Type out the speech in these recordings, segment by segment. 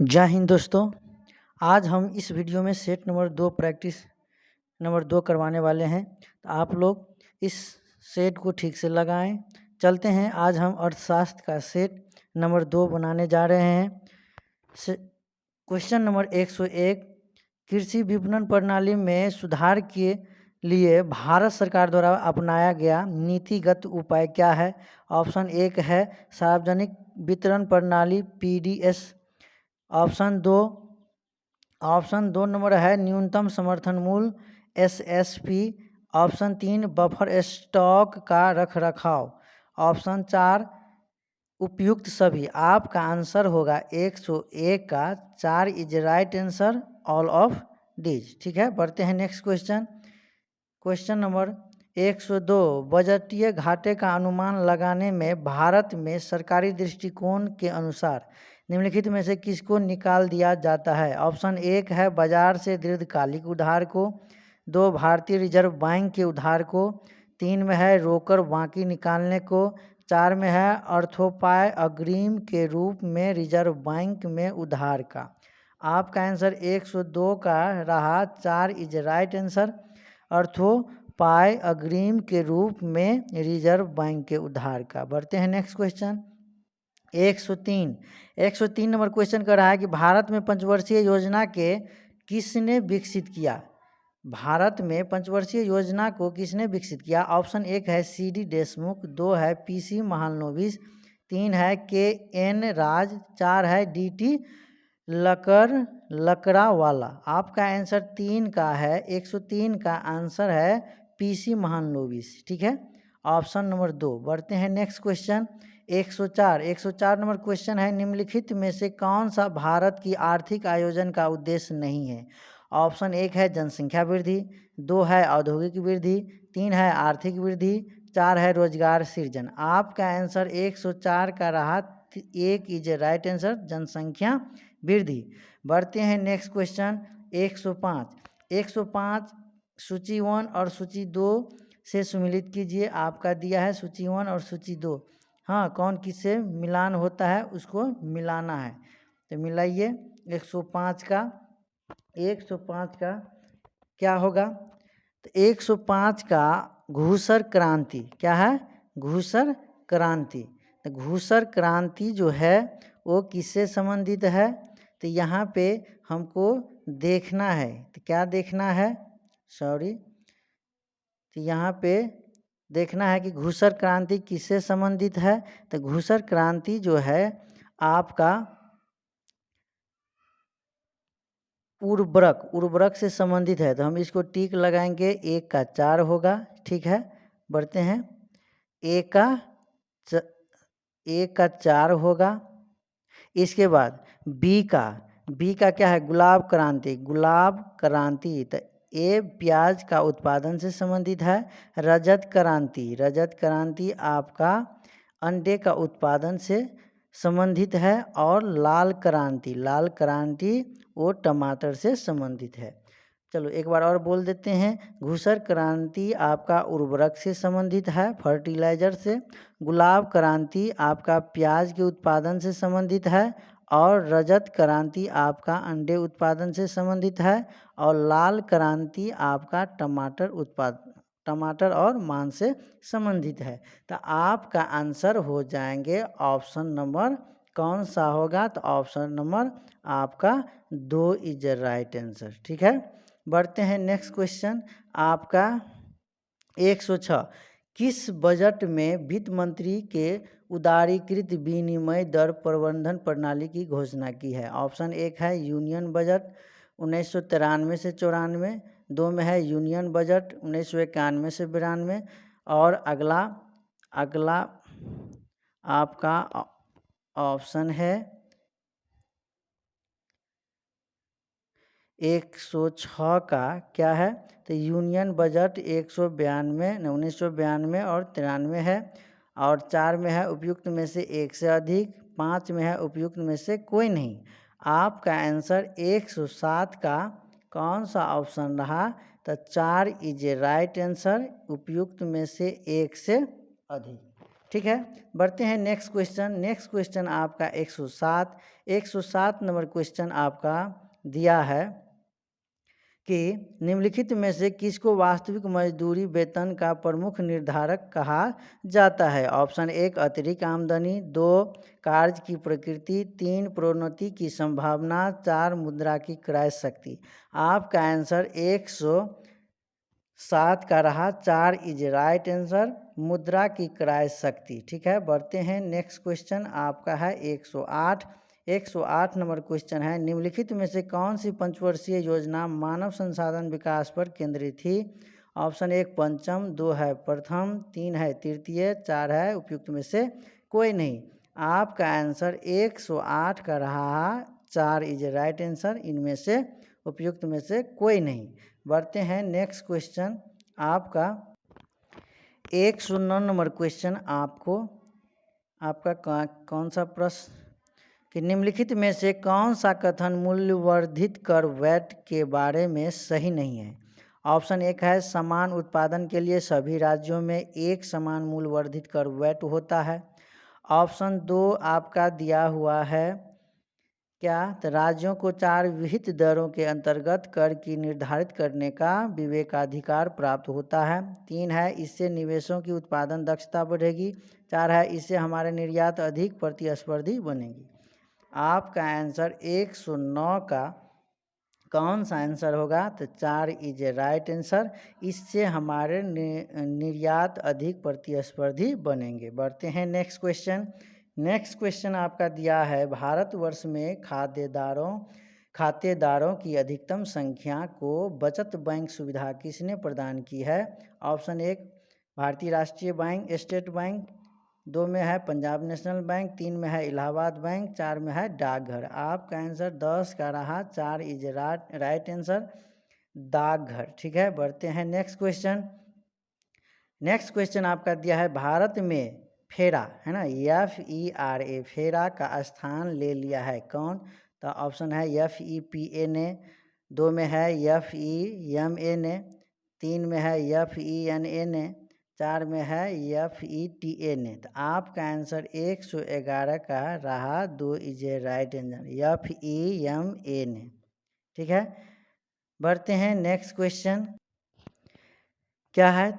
जय हिंद दोस्तों। आज हम इस वीडियो में सेट नंबर 2 प्रैक्टिस नंबर 2 करवाने वाले हैं। तो आप लोग इस सेट को ठीक से लगाएं। चलते हैं, आज हम अर्थशास्त्र का सेट नंबर 2 बनाने जा रहे हैं। क्वेश्चन नंबर 101, कृषि विपणन प्रणाली में सुधार के लिए भारत सरकार द्वारा अपनाया गया नीतिगत उपाय क्या है? ऑप्शन 1 है सार्वजनिक वितरण प्रणाली PDS। ऑप्शन दो नंबर है न्यूनतम समर्थन मूल्य SSP। ऑप्शन 3 बफर स्टॉक का रखरखाव। ऑप्शन 4 उपयुक्त सभी। आपका आंसर होगा 101 का 4 is right answer, all of these. ठीक है, बढ़ते हैं नेक्स्ट क्वेश्चन। क्वेश्चन नंबर 102, बजटीय घाटे का अनुमान लगाने में भारत में सरकारी दृष्टिकोण के अनुसार निम्नलिखित में से किसको निकाल दिया जाता है? ऑप्शन 1 है बाजार से दीर्घकालिक उधार को, 2 भारतीय रिजर्व बैंक के उधार को, 3 में है रोकर बाकी निकालने को, 4 में है अर्थोपाय अग्रिम के रूप में रिजर्व बैंक में उधार का। आपका आंसर 102 का रहा 4 इज राइट आंसर, अर्थोपाय अग्रिम के रूप में रिजर्व बैंक के उधार का। बढ़ते हैं नेक्स्ट क्वेश्चन 103 नंबर क्वेश्चन कर रहा है कि भारत में पंचवर्षीय योजना के किसने विकसित किया? भारत में पंचवर्षीय योजना को किसने विकसित किया? ऑप्शन 1 है CD देशमुख, 2 है PC महालनोबिस, 3 है KN राज, 4 है DT लकड़ावाला। आपका आंसर 3 का है, 103 का आंसर है PC महालनोबिस। ठीक है, ऑप्शन नंबर 2। बढ़ते हैं नेक्स्ट क्वेश्चन 104 नंबर क्वेश्चन है निम्नलिखित में से कौन सा भारत की आर्थिक आयोजन का उद्देश्य नहीं है? ऑप्शन 1 है जनसंख्या वृद्धि, 2 है औद्योगिक वृद्धि, 3 है आर्थिक वृद्धि, 4 है रोजगार सृजन। आपका आंसर 104 का रहा 1 इज राइट आंसर, जनसंख्या वृद्धि। बढ़ते हैं नेक्स्ट क्वेश्चन 105 सूची 1 और सूची 2 से सम्मिलित कीजिए। आपका दिया है सूची 1 और सूची 2। हाँ, कौन किससे मिलान होता है उसको मिलाना है, तो मिलाइए। 105 का क्या होगा? तो 105 का घूसर क्रांति। क्या है? घूसर क्रांति। तो घूसर क्रांति जो है वो किससे संबंधित है? तो यहाँ पे हमको देखना है। तो क्या देखना है? तो यहाँ पे देखना है कि घूसर क्रांति किससे संबंधित है। तो घूसर क्रांति जो है आपका उर्वरक से संबंधित है, तो हम इसको टिक लगाएंगे। 1 का 4 होगा। ठीक है, बढ़ते हैं। 1 का 4 होगा। इसके बाद बी का क्या है? गुलाब क्रांति। तो ए प्याज का उत्पादन से संबंधित है। रजत क्रांति आपका अंडे का उत्पादन से संबंधित है। और लाल क्रांति वो टमाटर से संबंधित है। चलो एक बार और बोल देते हैं। घूसर क्रांति आपका उर्वरक से संबंधित है, फर्टिलाइजर से। गुलाब क्रांति आपका प्याज के उत्पादन से संबंधित है। और रजत क्रांति आपका अंडे उत्पादन से संबंधित है। और लाल क्रांति आपका टमाटर और मांस से संबंधित है। तो आपका आंसर हो जाएंगे ऑप्शन नंबर कौन सा होगा? तो ऑप्शन नंबर आपका 2 इज राइट आंसर। ठीक है, बढ़ते हैं नेक्स्ट क्वेश्चन आपका 106। किस बजट में वित्त मंत्री के उदारीकृत विनिमय दर प्रबंधन प्रणाली की घोषणा की है? ऑप्शन 1 है यूनियन बजट 1993 से 94, 2 में है यूनियन बजट 1991 से 92, और अगला आपका ऑप्शन है 106 का क्या है? तो यूनियन बजट 1992 और 93 है। और 4 में है उपयुक्त में से एक से अधिक, 5 में है उपयुक्त में से कोई नहीं। आपका आंसर 107 का कौन सा ऑप्शन रहा? तो 4 इज राइट आंसर, उपयुक्त में से एक से अधिक। ठीक है, बढ़ते हैं नेक्स्ट क्वेश्चन। नेक्स्ट क्वेश्चन आपका 107 107 नंबर क्वेश्चन आपका दिया है कि निम्नलिखित में से किसको वास्तविक मजदूरी वेतन का प्रमुख निर्धारक कहा जाता है? ऑप्शन 1 अतिरिक्त आमदनी, 2 कार्य की प्रकृति, 3 प्रोन्नति की संभावना, 4 मुद्रा की क्रय शक्ति। आपका आंसर 107 का रहा, 4 इज राइट आंसर, मुद्रा की क्रय शक्ति। ठीक है, बढ़ते हैं नेक्स्ट क्वेश्चन आपका है 108 108 नंबर क्वेश्चन है, निम्नलिखित में से कौन सी पंचवर्षीय योजना मानव संसाधन विकास पर केंद्रित थी? ऑप्शन 1 पंचम, 2 है प्रथम, 3 है तृतीय, 4 है उपयुक्त में से कोई नहीं। आपका आंसर 108 का रहा, 4 इज राइट आंसर, इनमें से उपयुक्त में से कोई नहीं। बढ़ते हैं नेक्स्ट क्वेश्चन आपका 109 नंबर क्वेश्चन आपका कौन सा प्रश्न कि निम्नलिखित में से कौन सा कथन मूल्यवर्धित कर वैट के बारे में सही नहीं है? ऑप्शन 1 है समान उत्पादन के लिए सभी राज्यों में एक समान मूल्यवर्धित कर वैट होता है। ऑप्शन 2 आपका दिया हुआ है क्या? तो राज्यों को 4 विहित दरों के अंतर्गत कर की निर्धारित करने का विवेकाधिकार प्राप्त होता है। 3 है इससे निवेशों की उत्पादन दक्षता बढ़ेगी। 4 है इससे हमारे निर्यात अधिक प्रतिस्पर्धी बनेगी। आपका आंसर 109 का कौन सा आंसर होगा? तो 4 इज ए राइट आंसर, इससे हमारे निर्यात अधिक प्रतिस्पर्धी बनेंगे। बढ़ते हैं नेक्स्ट क्वेश्चन। नेक्स्ट क्वेश्चन आपका दिया है भारतवर्ष में खातेदारों की अधिकतम संख्या को बचत बैंक सुविधा किसने प्रदान की है? ऑप्शन 1 भारतीय राष्ट्रीय बैंक स्टेट बैंक, 2 में है पंजाब नेशनल बैंक, 3 में है इलाहाबाद बैंक, 4 में है डाकघर। आपका आंसर 10 का रहा, 4 इज राइट आंसर, डाकघर। ठीक है, बढ़ते हैं नेक्स्ट क्वेश्चन। नेक्स्ट क्वेश्चन आपका दिया है भारत में फेरा है ना, FERA फेरा का स्थान ले लिया है कौन? तो ऑप्शन है FEPA ने, 2 में है FEMA ने, 3 में है FENA ने, 4 में है FETA ने। तो आपका आंसर 111 का रहा, 2 is a right answer, FEMA ने। ठीक है, बढ़ते हैं नेक्स्ट क्वेश्चन क्या है?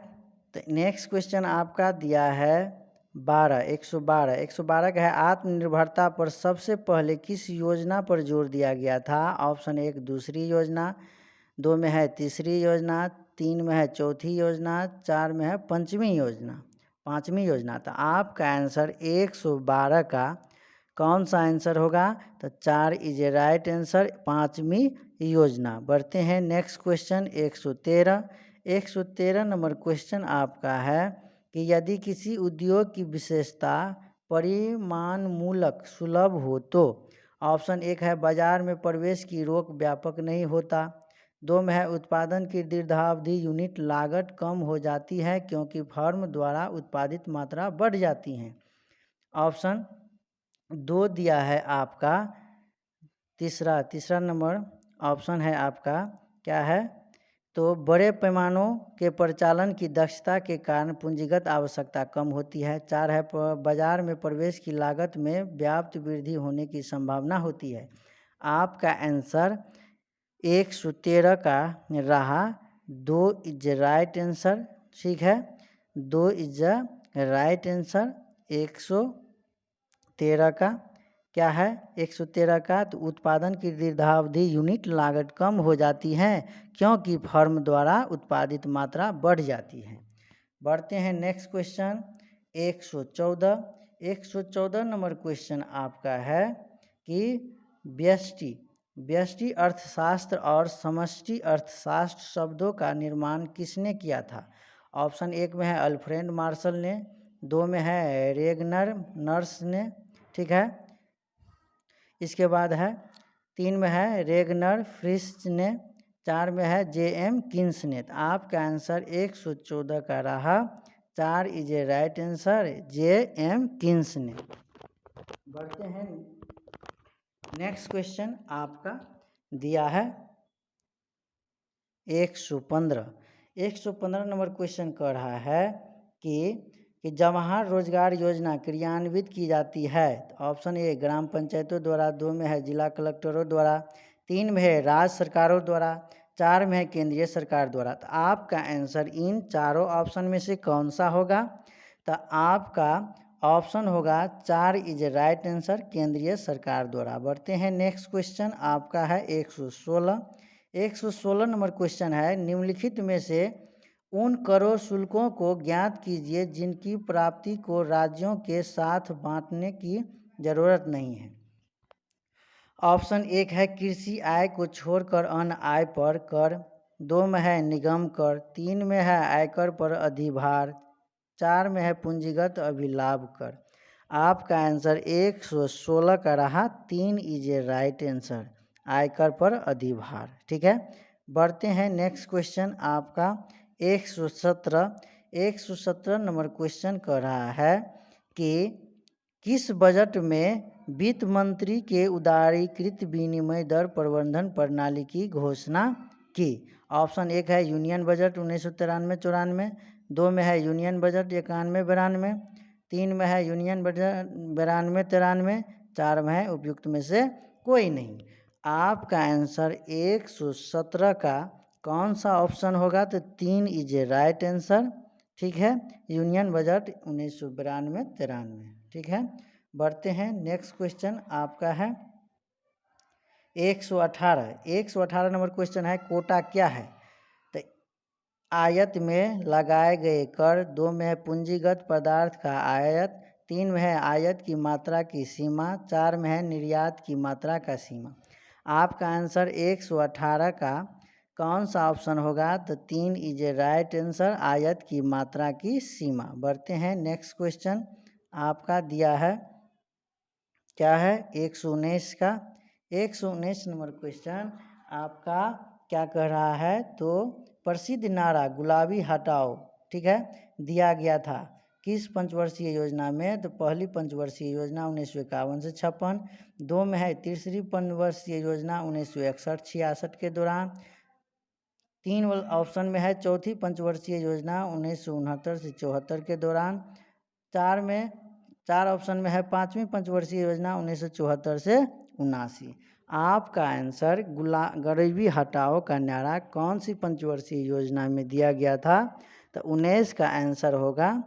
तो नेक्स्ट क्वेश्चन आपका दिया है 112 का है आत्मनिर्भरता पर सबसे पहले किस योजना पर जोर दिया गया था? ऑप्शन 1 दूसरी योजना, 2 में है तीसरी योजना, 3 में है चौथी योजना, 4 में है पांचवी योजना। तो आपका आंसर 112 का कौन सा आंसर होगा? तो 4 इज ए राइट आंसर, पांचवी योजना। बढ़ते हैं नेक्स्ट क्वेश्चन 113 नंबर क्वेश्चन आपका है कि यदि किसी उद्योग की विशेषता परिमाणमूलक सुलभ हो तो? ऑप्शन 1 है बाजार में प्रवेश की रोक व्यापक नहीं होता, 2 में है उत्पादन की दीर्घावधि यूनिट लागत कम हो जाती है क्योंकि फर्म द्वारा उत्पादित मात्रा बढ़ जाती है। ऑप्शन 2 दिया है आपका तीसरा नंबर ऑप्शन है आपका क्या है? तो बड़े पैमानों के परिचालन की दक्षता के कारण पूंजीगत आवश्यकता कम होती है। 4 है बाजार में प्रवेश की लागत में व्याप्त वृद्धि होने की संभावना होती है। आपका आंसर 113 का रहा, 2 इज राइट आंसर। ठीक है, 2 इज राइट आंसर 113 का क्या है? 113 का तो उत्पादन की दीर्घावधि यूनिट लागत कम हो जाती है क्योंकि फर्म द्वारा उत्पादित मात्रा बढ़ जाती है। बढ़ते हैं नेक्स्ट क्वेश्चन 114 नंबर क्वेश्चन आपका है कि व्यष्टि अर्थशास्त्र और समष्टि अर्थशास्त्र शब्दों का निर्माण किसने किया था? ऑप्शन 1 में है अल्फ्रेड मार्शल ने, 2 में है रेगनर नर्स ने, ठीक है, इसके बाद है 3 में है रेगनर फ्रिश ने, 4 में है JM किन्स ने। आपका आंसर 114 का रहा, 4 is a right answer, JM Keynes ने। बढ़ते हैं नेक्स्ट क्वेश्चन आपका दिया है 115 नंबर क्वेश्चन कह रहा है कि कि जवाहर रोजगार योजना क्रियान्वित की जाती है? तो ऑप्शन ए ग्राम पंचायतों द्वारा, 2 में है जिला कलेक्टरों द्वारा, 3 में है राज्य सरकारों द्वारा, 4 में है केंद्रीय सरकार द्वारा। तो आपका आंसर इन चारों ऑप्शन में से कौन सा होगा? तो आपका ऑप्शन होगा 4 इज राइट आंसर, केंद्रीय सरकार द्वारा। बढ़ते हैं नेक्स्ट क्वेश्चन, आपका है 116 नंबर क्वेश्चन है, निम्नलिखित में से उन करों शुल्कों को ज्ञात कीजिए जिनकी प्राप्ति को राज्यों के साथ बांटने की जरूरत नहीं है। ऑप्शन 1 है कृषि आय को छोड़कर अन्य आय पर कर, 2 में है निगम कर, 3 में है आयकर पर अधिभार, 4 में है पूंजीगत अभिलाभ कर। आपका आंसर 116 का रहा 3 इज ए राइट आंसर, आयकर पर अधिभार। ठीक है, बढ़ते हैं नेक्स्ट क्वेश्चन, आपका 117 नंबर क्वेश्चन कर रहा है कि किस बजट में वित्त मंत्री के उदारीकृत विनिमय दर प्रबंधन प्रणाली की घोषणा की? ऑप्शन 1 है यूनियन बजट 1993-94, 2 में है यूनियन बजट 91-92, 3 में है यूनियन बजट 92-93, 4 में है उपयुक्त में से कोई नहीं। आपका आंसर 117 का कौन सा ऑप्शन होगा? तो 3 इज ए राइट आंसर। ठीक है, यूनियन बजट 1992-93। ठीक है, बढ़ते हैं नेक्स्ट क्वेश्चन, आपका है 118 नंबर क्वेश्चन है, कोटा क्या है? तो आयत में लगाए गए कर, 2 में है पूंजीगत पदार्थ का आयत, 3 में है आयत की मात्रा की सीमा, 4 में है निर्यात की मात्रा का सीमा। आपका आंसर 118 का कौन सा ऑप्शन होगा? तो 3 इज ए राइट आंसर, आयत की मात्रा की सीमा। बढ़ते हैं नेक्स्ट क्वेश्चन, आपका दिया है क्या है 119 का 119 नंबर क्वेश्चन आपका क्या कह रहा है? तो प्रसिद्ध नारा गुलाबी हटाओ, ठीक है, दिया गया था किस पंचवर्षीय योजना में? तो पहली पंचवर्षीय योजना 1951 से 56, 2 में है तीसरी पंचवर्षीय योजना 1961-66 के दौरान, 3 ऑप्शन में है चौथी पंचवर्षीय योजना 1969 से 74 के दौरान, 4 ऑप्शन में है पाँचवीं पंचवर्षीय योजना 1974 से 79। आपका आंसर गरीबी हटाओ का नारा कौन सी पंचवर्षीय योजना में दिया गया था? तो 19 का आंसर होगा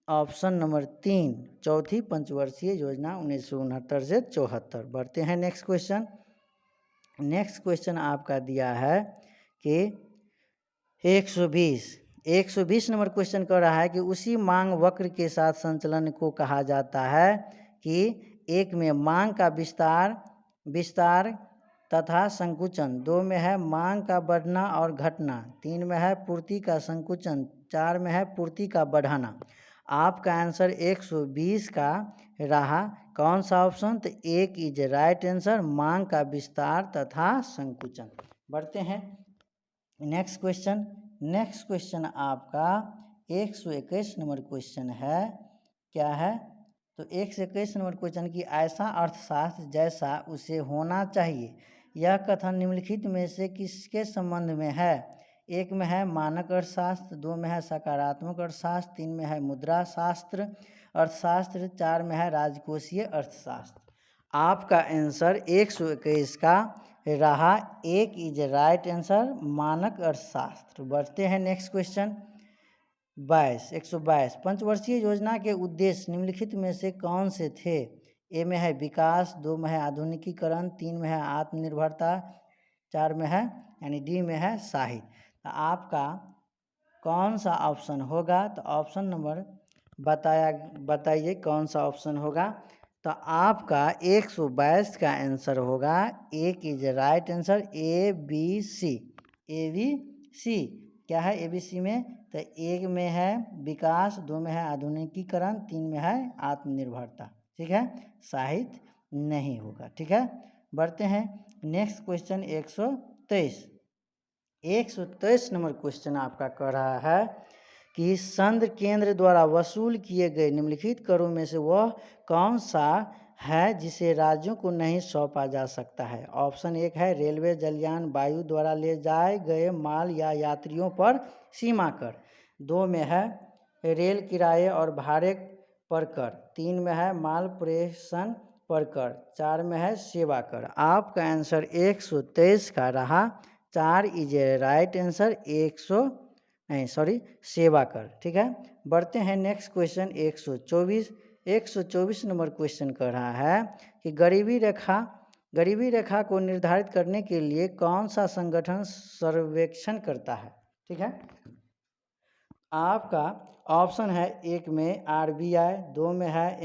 ऑप्शन नंबर 3, चौथी पंचवर्षीय योजना 1969 से 74। बढ़ते हैं नेक्स्ट क्वेश्चन, नेक्स्ट क्वेश्चन आपका दिया है कि 120 नंबर क्वेश्चन कर रहा है कि उसी मांग वक्र के साथ संचलन को कहा जाता है कि 1 में मांग का विस्तार तथा संकुचन, 2 में है मांग का बढ़ना और घटना, 3 में है पूर्ति का संकुचन, 4 में है पूर्ति का बढ़ाना। आपका आंसर 120 का रहा कौन सा ऑप्शन? तो 1 इज राइट आंसर, मांग का विस्तार तथा संकुचन। बढ़ते हैं नेक्स्ट क्वेश्चन आपका 121 नंबर क्वेश्चन है, क्या है? तो 121 नंबर क्वेश्चन की ऐसा अर्थशास्त्र जैसा उसे होना चाहिए, यह कथन निम्नलिखित में से किसके संबंध में है? 1 में है मानक अर्थशास्त्र, 2 में है सकारात्मक अर्थशास्त्र, 3 में है मुद्रा शास्त्र अर्थशास्त्र, 4 में है राजकोषीय अर्थशास्त्र। आपका आंसर 121 का रहा 1 इज राइट आंसर, मानक अर्थशास्त्र। बढ़ते हैं नेक्स्ट क्वेश्चन 122 पंचवर्षीय योजना के उद्देश्य निम्नलिखित में से कौन से थे? ए में है विकास, 2 में है आधुनिकीकरण, 3 में है आत्मनिर्भरता, 4 में है यानी डी में है साहित्य। तो आपका कौन सा ऑप्शन होगा? तो ऑप्शन नंबर बताइए कौन सा ऑप्शन होगा? तो आपका 122 का आंसर होगा 1 is right answer, A B C. क्या है ए बी सी में? तो 1 में है विकास, 2 में है आधुनिकीकरण, 3 में है आत्मनिर्भरता। ठीक है, साहित्य नहीं होगा। ठीक है, बढ़ते हैं नेक्स्ट क्वेश्चन 123 नंबर क्वेश्चन आपका कह रहा है कि संघ केंद्र द्वारा वसूल किए गए निम्नलिखित करों में से वह कौन सा है जिसे राज्यों को नहीं सौंपा जा सकता है? ऑप्शन 1 है रेलवे, जलयान, वायु द्वारा ले जाए गए माल या यात्रियों पर सीमा कर, 2 में है रेल किराए और भाड़े पर कर, 3 में है माल प्रेषण पर कर, 4 में है सेवा कर। आपका आंसर 123 का रहा, 4 इज ए राइट आंसर, 100 सेवा कर। ठीक है, बढ़ते हैं नेक्स्ट क्वेश्चन 124 नंबर क्वेश्चन कर रहा है कि गरीबी रेखा को निर्धारित करने के लिए कौन सा संगठन सर्वेक्षण करता है। ठीक है, आपका ऑप्शन है, 1 में RBI, 2 में है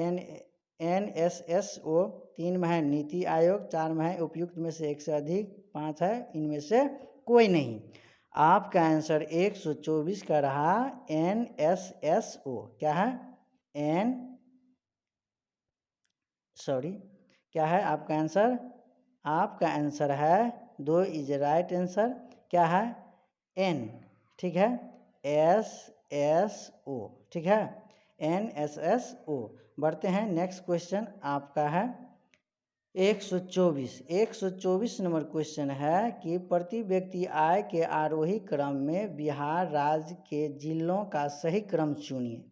NSSO, 3 में है नीति आयोग, 4 में है उपयुक्त में से एक से अधिक, 5 है इनमें से कोई नहीं। आपका आंसर 124 का रहा NSSO। क्या है? क्या है आपका आंसर? आपका आंसर है 2 इज राइट आंसर। क्या है? N। ठीक है, SSO। ठीक है, NSSO। बढ़ते हैं नेक्स्ट क्वेश्चन आपका है 124 नंबर क्वेश्चन है कि प्रति व्यक्ति आय के आरोही क्रम में बिहार राज्य के जिलों का सही क्रम चुनिए।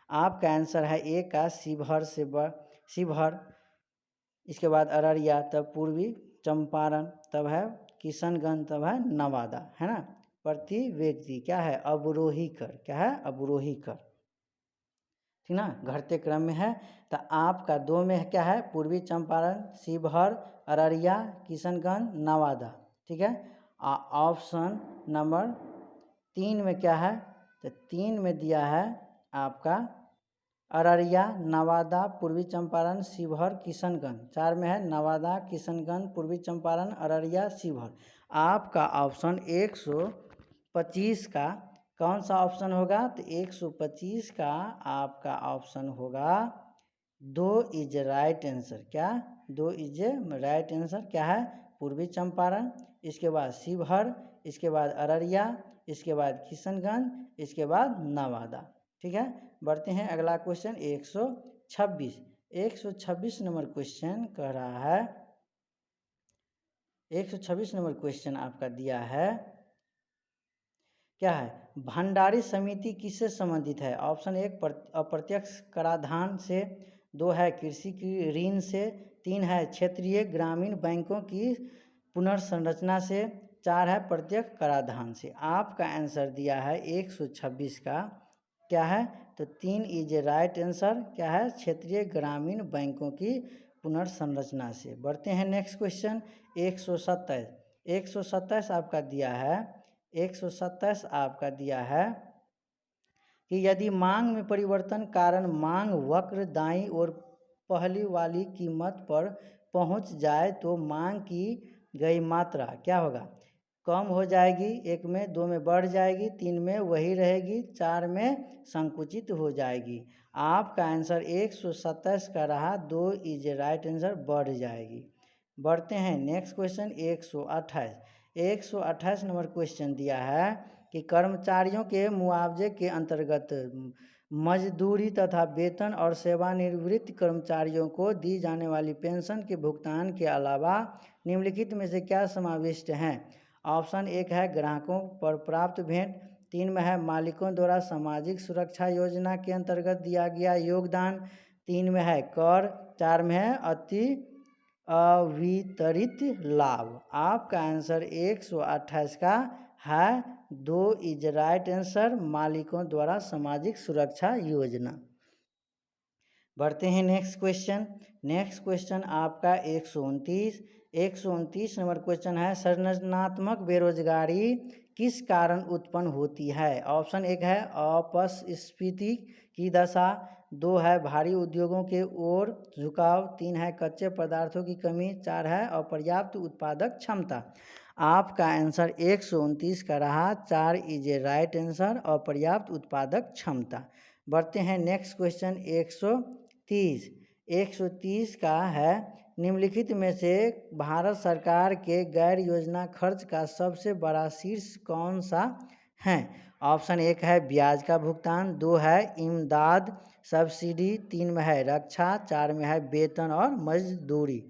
आपका आंसर है A का शिवहर, इसके बाद अररिया, तब पूर्वी चंपारण, तब है किशनगंज, तब है नवादा, है ना। प्रति व्यक्ति क्या है? अवरोही कर। क्या है? अवरोही कर। ठीक ना, घटते क्रम में है। तो आपका 2 में क्या है? पूर्वी चंपारण, शिवहर, अररिया, किशनगंज, नवादा। ठीक है, ऑप्शन नंबर 3 में क्या है? तो 3 में दिया है आपका अररिया, नवादा, पूर्वी चंपारण, शिवहर, किशनगंज। 4 में है नवादा, किशनगंज, पूर्वी चंपारण, अररिया, शिवहर। आपका ऑप्शन 125 का कौन सा ऑप्शन होगा? तो 125 का आपका ऑप्शन होगा 2 इज राइट आंसर। क्या? 2 इज राइट आंसर। क्या है? पूर्वी चंपारण, इसके बाद शिवहर, इसके बाद अररिया, इसके बाद किशनगंज, इसके बाद नवादा। ठीक है, बढ़ते हैं अगला क्वेश्चन 126 नंबर क्वेश्चन कह रहा है 126 नंबर क्वेश्चन आपका दिया है, क्या है? भंडारी समिति किससे संबंधित है? ऑप्शन 1 अप्रत्यक्ष कराधान से, 2 है कृषि की ऋण से, 3 है क्षेत्रीय ग्रामीण बैंकों की पुनर्संरचना से, 4 है प्रत्यक्ष कराधान से। आपका आंसर दिया है 126 का, क्या है? तो 3 इज राइट आंसर। क्या है? क्षेत्रीय ग्रामीण बैंकों की पुनर्संरचना से। बढ़ते हैं नेक्स्ट क्वेश्चन 127 आपका दिया है 127 आपका दिया है कि यदि मांग में परिवर्तन कारण मांग वक्र दाईं ओर पहली वाली कीमत पर पहुंच जाए तो मांग की गई मात्रा क्या होगा? कम हो जाएगी, 1 में, 2 में बढ़ जाएगी, 3 में वही रहेगी, 4 में संकुचित हो जाएगी। आपका आंसर 127 का रहा, 2 इज राइट आंसर, बढ़ जाएगी। बढ़ते हैं नेक्स्ट क्वेश्चन 128 नंबर क्वेश्चन दिया है कि कर्मचारियों के मुआवजे के अंतर्गत मजदूरी तथा वेतन और सेवानिवृत्त कर्मचारियों को दी जाने वाली पेंशन के भुगतान के अलावा निम्नलिखित में से क्या समाविष्ट हैं? ऑप्शन 1 है ग्राहकों पर प्राप्त भेंट, 3 में है मालिकों द्वारा सामाजिक सुरक्षा योजना के अंतर्गत दिया गया योगदान, 3 में है कर, 4 में है अति अवितरित लाभ। आपका आंसर 128 का है, 2 इज राइट आंसर, मालिकों द्वारा सामाजिक सुरक्षा योजना। बढ़ते हैं नेक्स्ट क्वेश्चन आपका 129 नंबर क्वेश्चन है संरचनात्मक बेरोजगारी किस कारण उत्पन्न होती है? ऑप्शन 1 है अपस्फीति की दशा, 2 है भारी उद्योगों के ओर झुकाव, 3 है कच्चे पदार्थों की कमी, 4 है अपर्याप्त उत्पादक क्षमता। आपका आंसर 129 का रहा, 4 इज ए राइट आंसर, अपर्याप्त उत्पादक क्षमता। बढ़ते हैं नेक्स्ट क्वेश्चन 130 का है निम्नलिखित में से भारत सरकार के गैर योजना खर्च का सबसे बड़ा शीर्ष कौन सा है? ऑप्शन 1 है ब्याज का भुगतान, 2 है इमदाद सब्सिडी, 3 में है रक्षा, 4 में है वेतन और मजदूरी।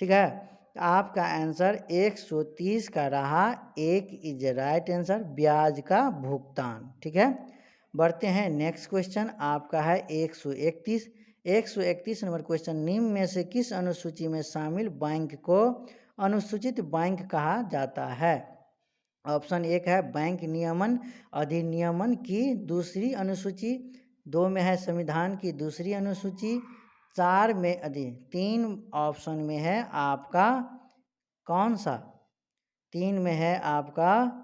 ठीक है, आपका आंसर 130 का रहा, 1 इज राइट आंसर, ब्याज का भुगतान। ठीक है, बढ़ते हैं नेक्स्ट क्वेश्चन आपका है 131। 131 नंबर क्वेश्चन, निम्न में से किस अनुसूची में शामिल बैंक को अनुसूचित बैंक कहा जाता है? ऑप्शन 1 है बैंक नियमन अधिनियमन की दूसरी अनुसूची, 2 में है संविधान की दूसरी अनुसूची, 4 में 3 ऑप्शन में है आपका कौन सा? 3 में है आपका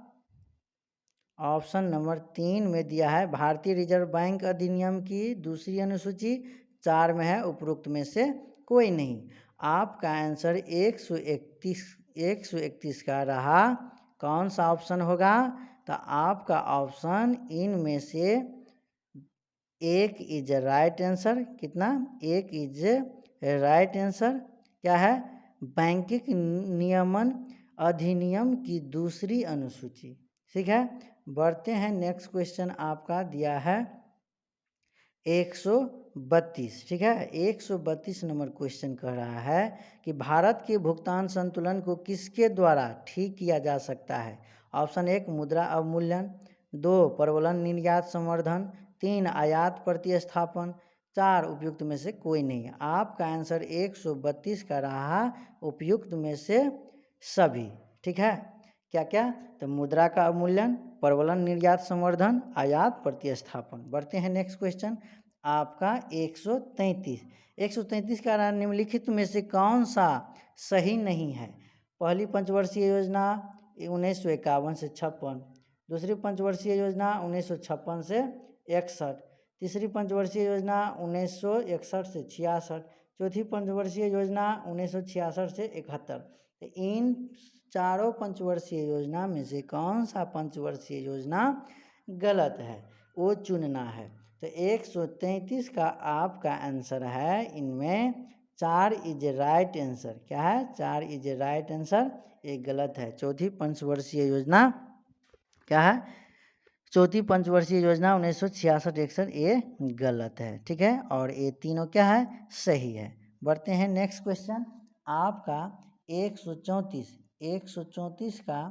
ऑप्शन नंबर 3 में दिया है भारतीय रिजर्व बैंक अधिनियम की दूसरी अनुसूची, 4 में है उपरोक्त में से कोई नहीं। आपका आंसर 131 का रहा कौन सा ऑप्शन होगा? तो आपका ऑप्शन इनमें से एक इज राइट आंसर। कितना? एक इज राइट आंसर। क्या है? बैंकिंग नियमन अधिनियम की दूसरी अनुसूची। ठीक है, बढ़ते हैं नेक्स्ट क्वेश्चन आपका दिया है 132। ठीक है, 132 नंबर क्वेश्चन कह रहा है कि भारत के भुगतान संतुलन को किसके द्वारा ठीक किया जा सकता है? ऑप्शन 1 मुद्रा अवमूल्यन, 2 प्रबलन निर्यात संवर्धन, 3 आयात प्रतिस्थापन, 4 उपयुक्त में से कोई नहीं। आपका आंसर 132 का रहा उपयुक्त में से सभी। ठीक है, क्या क्या? तो मुद्रा का अवमूल्यन, प्रबलन निर्यात संवर्धन, आयात प्रतिस्थापन। बढ़ते हैं नेक्स्ट क्वेश्चन आपका 133। 133 का रहा निम्नलिखित में से कौन सा सही नहीं है? पहली पंचवर्षीय योजना 1951 से 56, दूसरी पंचवर्षीय योजना 1956 से 61, तीसरी पंचवर्षीय योजना 1961 से 66, चौथी पंचवर्षीय योजना 1966 से 71। तो इन चारों पंचवर्षीय योजना में से कौन सा पंचवर्षीय योजना गलत है वो चुनना है। तो 133 का आपका आंसर है इनमें 4 इज राइट आंसर। क्या है? 4 इज राइट आंसर, ये गलत है। चौथी पंचवर्षीय योजना क्या है? चौथी पंचवर्षीय योजना 1966-61 ये गलत है। ठीक है, और ये तीनों क्या है? सही है। बढ़ते हैं नेक्स्ट क्वेश्चन आपका 134 का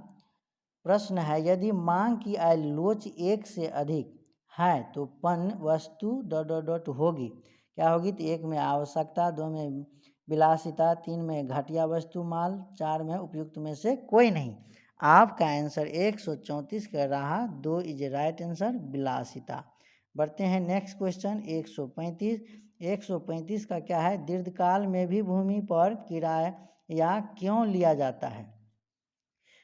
प्रश्न है, यदि मांग की आय लोच 1 से अधिक है तो पन वस्तु ... होगी। क्या होगी? तो 1 में आवश्यकता, 2 में विलासिता, 3 में घटिया वस्तु माल, 4 में उपयुक्त में से कोई नहीं। आपका आंसर 134 का रहा 2 इज राइट आंसर, विलासिता। बढ़ते हैं नेक्स्ट क्वेश्चन 135। 135 का क्या है? दीर्घकाल में भी भूमि पर किराया क्यों लिया जाता है?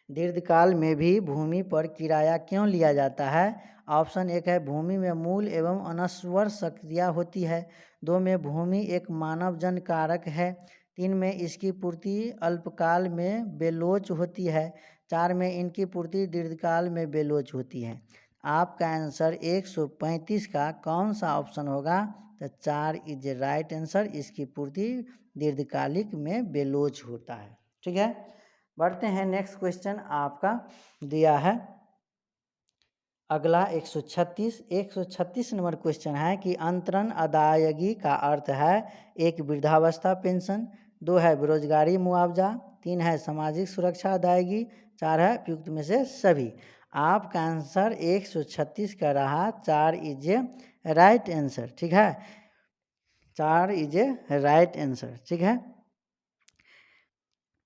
दीर्घकाल में भी भूमि पर किराया क्यों लिया जाता है? ऑप्शन 1 है भूमि में मूल एवं अनश्वर शक्तियाँ होती है, 2 में भूमि एक मानव जन कारक है, 3 में इसकी पूर्ति अल्पकाल में बेलोच होती है, 4 में इनकी पूर्ति दीर्घकाल में बेलोच होती है। आपका आंसर 135 का कौन सा ऑप्शन होगा? तो 4 इज राइट आंसर, इसकी पूर्ति दीर्घकालिक में बेलोच होता है। ठीक है, बढ़ते हैं नेक्स्ट क्वेश्चन आपका दिया है अगला 136। 136 नंबर क्वेश्चन है कि अंतरण अदायगी का अर्थ है 1 वृद्धावस्था पेंशन, 2 है बेरोजगारी मुआवजा, 3 है सामाजिक सुरक्षा अदायगी, 4 है उपयुक्त में से सभी। आपका आंसर 136 का रहा 4 इज राइट आंसर। ठीक है, 4 इज राइट आंसर। ठीक है,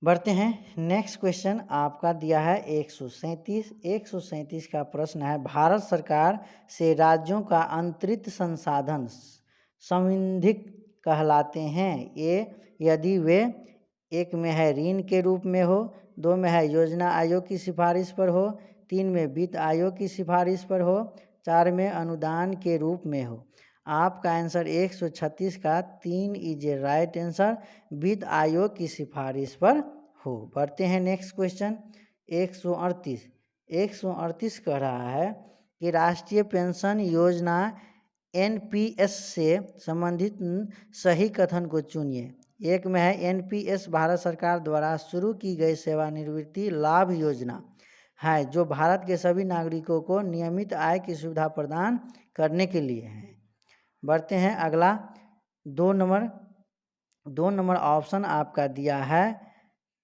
बढ़ते हैं नेक्स्ट क्वेश्चन आपका दिया है 137। 137 का प्रश्न है, भारत सरकार से राज्यों का अंतरित संसाधन संविधिक कहलाते हैं ये यदि वे 1 में है ऋण के रूप में हो, 2 में है योजना आयोग की सिफारिश पर हो, 3 में वित्त आयोग की सिफारिश पर हो, 4 में अनुदान के रूप में हो। आपका आंसर 136 का 3 इज राइट आंसर, वित्त आयोग की सिफारिश पर हो। बढ़ते हैं नेक्स्ट क्वेश्चन 138। 138 कह रहा है कि राष्ट्रीय पेंशन योजना NPS से संबंधित सही कथन को चुनिए। 1 में है NPS भारत सरकार द्वारा शुरू की गई सेवानिवृत्ति लाभ योजना है जो भारत के सभी नागरिकों को नियमित आय की सुविधा प्रदान करने के लिए है। बढ़ते हैं अगला 2 नंबर ऑप्शन आपका दिया है।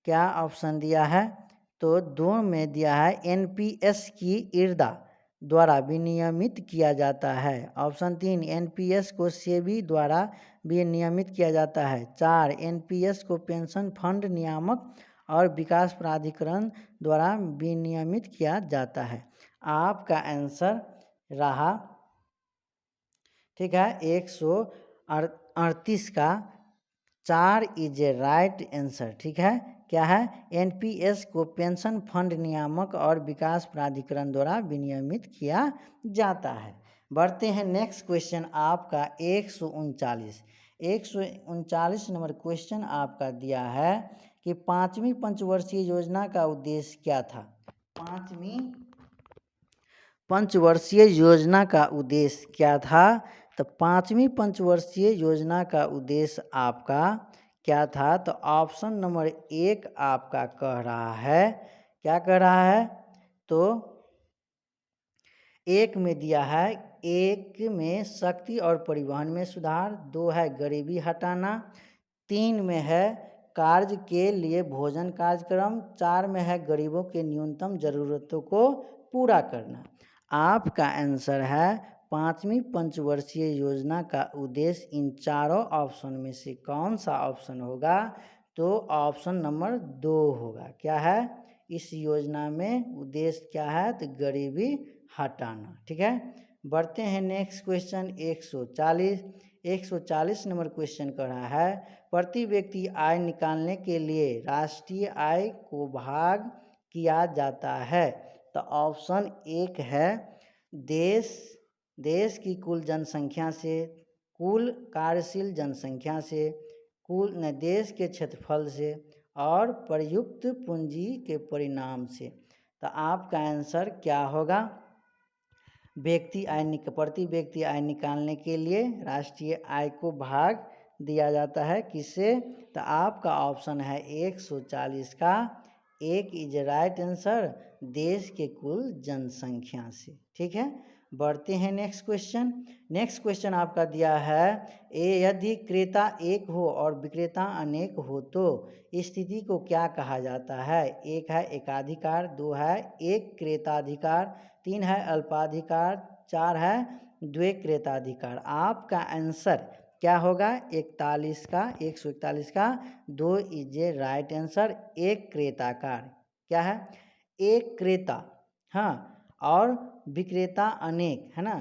क्या ऑप्शन दिया है? तो 2 में दिया है NPS की इर्दा द्वारा विनियमित किया जाता है? ऑप्शन 3, एनपीएस को सेबी द्वारा विनियमित किया जाता है। 4, एनपीएस को पेंशन फंड नियामक और विकास प्राधिकरण द्वारा विनियमित किया जाता है। आपका आंसर रहा, ठीक है, 138 का 4 इज ए राइट आंसर। ठीक है, क्या है? एनपीएस को पेंशन फंड नियामक और विकास प्राधिकरण द्वारा विनियमित किया जाता है। बढ़ते हैं नेक्स्ट क्वेश्चन आपका 139 नंबर क्वेश्चन आपका दिया है कि 5वीं पंचवर्षीय योजना का उद्देश्य क्या था? 5वीं पंचवर्षीय योजना का उद्देश्य क्या था? तो 5वीं पंचवर्षीय योजना का उद्देश्य आपका क्या था? तो ऑप्शन नंबर 1 आपका कह रहा है, क्या कह रहा है? तो 1 में दिया है, 1 में शक्ति और परिवहन में सुधार, 2 है गरीबी हटाना, 3 में है कार्य के लिए भोजन कार्यक्रम, 4 में है गरीबों के न्यूनतम जरूरतों को पूरा करना। आपका आंसर है 5वीं पंचवर्षीय योजना का उद्देश्य इन चारों ऑप्शन में से कौन सा ऑप्शन होगा? तो ऑप्शन नंबर 2 होगा। क्या है इस योजना में उद्देश्य? क्या है? तो गरीबी हटाना। ठीक है, बढ़ते हैं नेक्स्ट क्वेश्चन 140 नंबर क्वेश्चन कर रहा है, प्रति व्यक्ति आय निकालने के लिए राष्ट्रीय आय को भाग किया जाता है। तो ऑप्शन 1 है देश की कुल जनसंख्या से, कुल कार्यशील जनसंख्या से, कुल देश के क्षेत्रफल से और प्रयुक्त पूंजी के परिणाम से। तो आपका आंसर क्या होगा? प्रति व्यक्ति आय निकालने के लिए राष्ट्रीय आय को भाग दिया जाता है किससे? तो आपका ऑप्शन है 140 का 1 इज राइट आंसर, देश के कुल जनसंख्या से। ठीक है, बढ़ते हैं नेक्स्ट क्वेश्चन आपका दिया है, यदि क्रेता एक हो और विक्रेता अनेक हो तो स्थिति को क्या कहा जाता है? 1 है एकाधिकार, 2 है एक क्रेताधिकार, 3 है अल्पाधिकार, 4 है द्वैक्रेताधिकार। आपका आंसर क्या होगा? 141 का 2 इज ए राइट आंसर, एक क्रेताकार। क्या है? एक क्रेता, हाँ, और विक्रेता अनेक, है ना?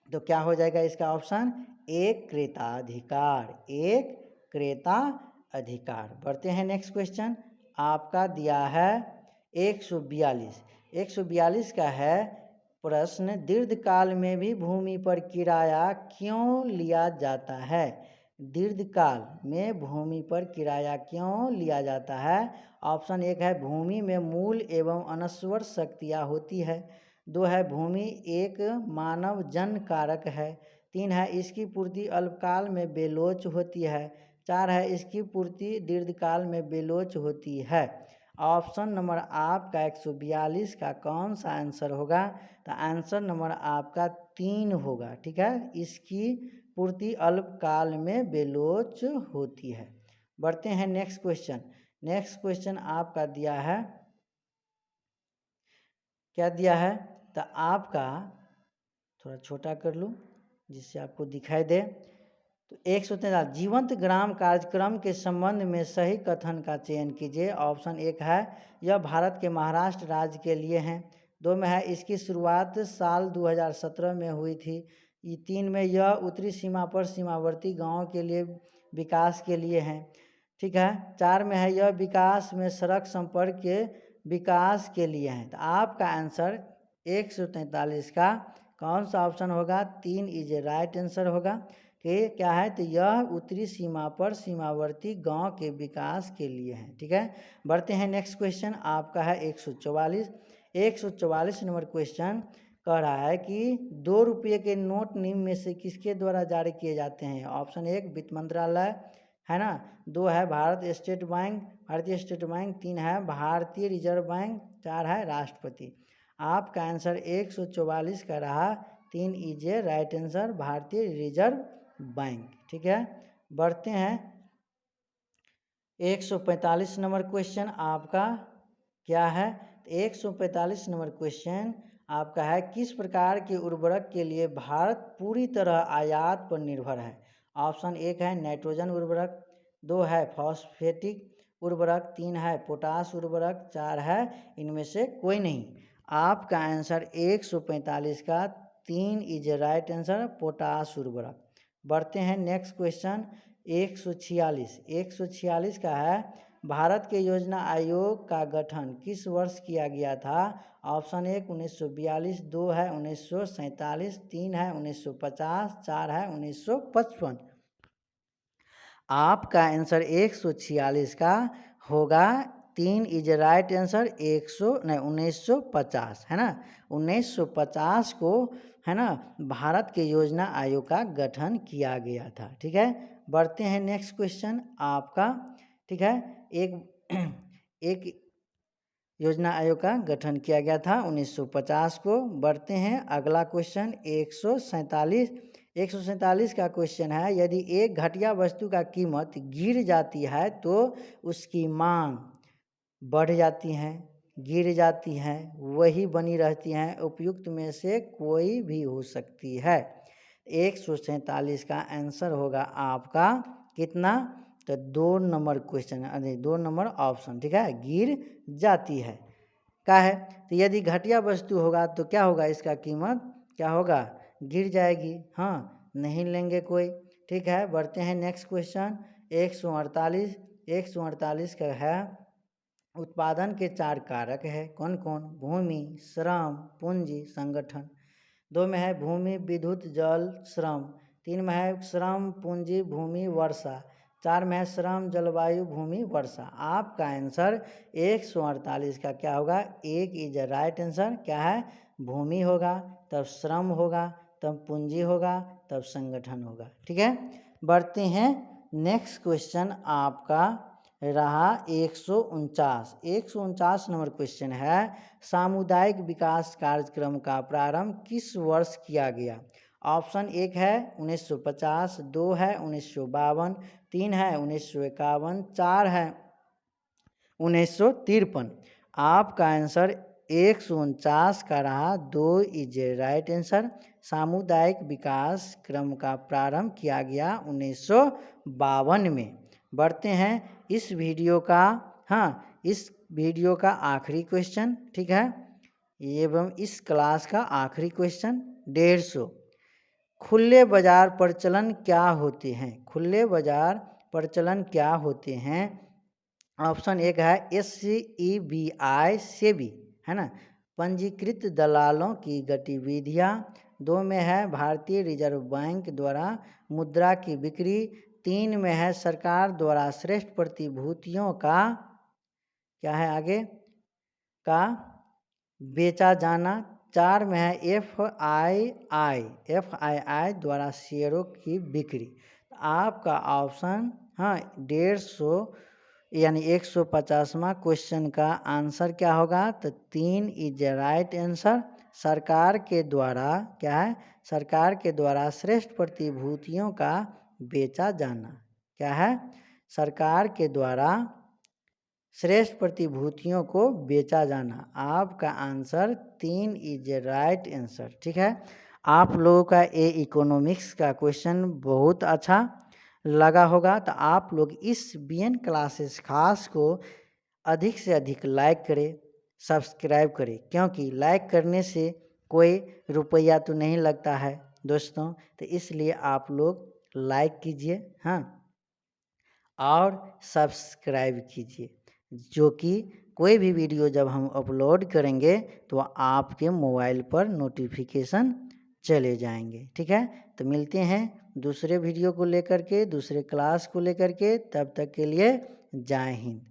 तो क्या हो जाएगा इसका ऑप्शन? एक क्रेताधिकार, एक क्रेता अधिकार। बढ़ते हैं नेक्स्ट क्वेश्चन आपका दिया है 142 का है प्रश्न, दीर्घकाल में भी भूमि पर किराया क्यों लिया जाता है? दीर्घकाल में भूमि पर किराया क्यों लिया जाता है? ऑप्शन 1 है भूमि में मूल एवं अनश्वर शक्तियाँ होती है, 2 है भूमि एक मानव जन कारक है, 3 है इसकी पूर्ति अल्पकाल में बेलोच होती है, 4 है इसकी पूर्ति दीर्घकाल में बेलोच होती है। ऑप्शन नंबर आपका 142 का कौन सा आंसर होगा? तो आंसर नंबर आपका 3 होगा। ठीक है, इसकी पूर्ति अल्पकाल में बेलोच होती है। बढ़ते हैं नेक्स्ट क्वेश्चन आपका दिया है, क्या दिया है? तो आपका थोड़ा छोटा कर लूँ जिससे आपको दिखाई दे। तो 143 जीवंत ग्राम कार्यक्रम के संबंध में सही कथन का चयन कीजिए। ऑप्शन 1 है यह भारत के महाराष्ट्र राज्य के लिए हैं, 2 में है इसकी शुरुआत साल 2017 में हुई थी, 3 में यह उत्तरी सीमा पर सीमावर्ती गाँव के लिए विकास के लिए हैं, ठीक है, 4 में है यह विकास में सड़क संपर्क के विकास के लिए हैं। तो आपका आंसर 143 का कौन सा ऑप्शन होगा? 3 इज ए राइट आंसर होगा कि क्या है? तो यह उत्तरी सीमा पर सीमावर्ती गांव के विकास के लिए है। ठीक है, बढ़ते हैं नेक्स्ट क्वेश्चन आपका है 144 नंबर क्वेश्चन कह रहा है कि 2 रुपये के नोट निम्न में से किसके द्वारा जारी किए जाते हैं? ऑप्शन 1 वित्त मंत्रालय, है ना, 2 है भारतीय स्टेट बैंक, 3 है भारतीय रिजर्व बैंक, 4 है राष्ट्रपति। आपका आंसर 144 का रहा, 3 इज ए राइट आंसर, भारतीय रिजर्व बैंक। ठीक है, बढ़ते हैं 145 नंबर क्वेश्चन आपका क्या है? 145 नंबर क्वेश्चन आपका है किस प्रकार के उर्वरक के लिए भारत पूरी तरह आयात पर निर्भर है। ऑप्शन 1 है नाइट्रोजन उर्वरक, 2 है फॉस्फेटिक उर्वरक, 3 है पोटास उर्वरक, 4 है इनमें से कोई नहीं। आपका आंसर 145 का 3 इज राइट आंसर, पोटास उर्वरक। बढ़ते हैं नेक्स्ट क्वेश्चन 146 का है भारत के योजना आयोग का गठन किस वर्ष किया गया था। ऑप्शन 1 1942, 2 है 1947, 3 है 1950, 4 है 1955। आपका आंसर 146 का होगा 3 इज राइट आंसर, 1950 है ना। 1950 को है ना भारत के योजना आयोग का गठन किया गया था। ठीक है, बढ़ते हैं नेक्स्ट क्वेश्चन आपका। ठीक है, एक योजना आयोग का गठन किया गया था 1950 को। बढ़ते हैं अगला क्वेश्चन 147 का क्वेश्चन है यदि एक घटिया वस्तु का कीमत गिर जाती है तो उसकी मांग बढ़ जाती है, गिर जाती है, वही बनी रहती हैं, उपयुक्त में से कोई भी हो सकती है। 147 का आंसर होगा आपका कितना, तो 2 नंबर क्वेश्चन, अरे 2 नंबर ऑप्शन। ठीक है, गिर जाती है का है। तो यदि घटिया वस्तु होगा तो क्या होगा, इसका कीमत क्या होगा, गिर जाएगी। हाँ, नहीं लेंगे कोई। ठीक है, बढ़ते हैं नेक्स्ट क्वेश्चन 148 का है उत्पादन के 4 कारक है कौन कौन। भूमि, श्रम, पूंजी, संगठन। 2 में है भूमि, विद्युत, जल, श्रम। 3 में है श्रम, पूंजी, भूमि, वर्षा। 4 में है श्रम, जलवायु, भूमि, वर्षा। आपका आंसर 148 का क्या होगा, 1 इज राइट आंसर। क्या है, भूमि होगा, तब श्रम होगा, तब पूंजी होगा, तब संगठन होगा। ठीक है, बढ़ते हैं नेक्स्ट क्वेश्चन आपका रहा 149 नंबर क्वेश्चन है सामुदायिक विकास कार्यक्रम का प्रारंभ किस वर्ष किया गया। ऑप्शन 1 है 1950, 2 है 1952, 3 है 1951, 4 है 1953। आपका आंसर 149 का रहा 2 इज राइट आंसर। सामुदायिक विकास क्रम का प्रारंभ किया गया 1952 में। बढ़ते हैं इस वीडियो का, हाँ इस वीडियो का आखिरी क्वेश्चन। ठीक है, एवं इस क्लास का आखिरी क्वेश्चन 150। खुले बाजार प्रचलन क्या होते हैं। खुले बाजार प्रचलन क्या होते हैं। ऑप्शन 1 है SEBI सेबी है ना, पंजीकृत दलालों की गतिविधियाँ। 2 में है भारतीय रिजर्व बैंक द्वारा मुद्रा की बिक्री। 3 में है सरकार द्वारा श्रेष्ठ प्रतिभूतियों का क्या है आगे का बेचा जाना। 4 में है FII द्वारा शेयरों की बिक्री। आपका ऑप्शन हाँ 150 यानी 150वां क्वेश्चन का आंसर क्या होगा, तो 3 इज राइट आंसर। सरकार के द्वारा क्या है, सरकार के द्वारा श्रेष्ठ प्रतिभूतियों का बेचा जाना। क्या है, सरकार के द्वारा श्रेष्ठ प्रतिभूतियों को बेचा जाना। आपका आंसर 3 इज राइट आंसर। ठीक है, आप लोगों का ये इकोनॉमिक्स का क्वेश्चन बहुत अच्छा लगा होगा, तो आप लोग इस BN क्लासेस खास को अधिक से अधिक लाइक करें, सब्सक्राइब करें, क्योंकि लाइक करने से कोई रुपया तो नहीं लगता है दोस्तों, तो इसलिए आप लोग लाइक कीजिए हाँ, और सब्सक्राइब कीजिए, जो कि कोई भी वीडियो जब हम अपलोड करेंगे तो आपके मोबाइल पर नोटिफिकेशन चले जाएंगे। ठीक है, तो मिलते हैं दूसरे वीडियो को लेकर के, दूसरे क्लास को लेकर के, तब तक के लिए जय हिंद।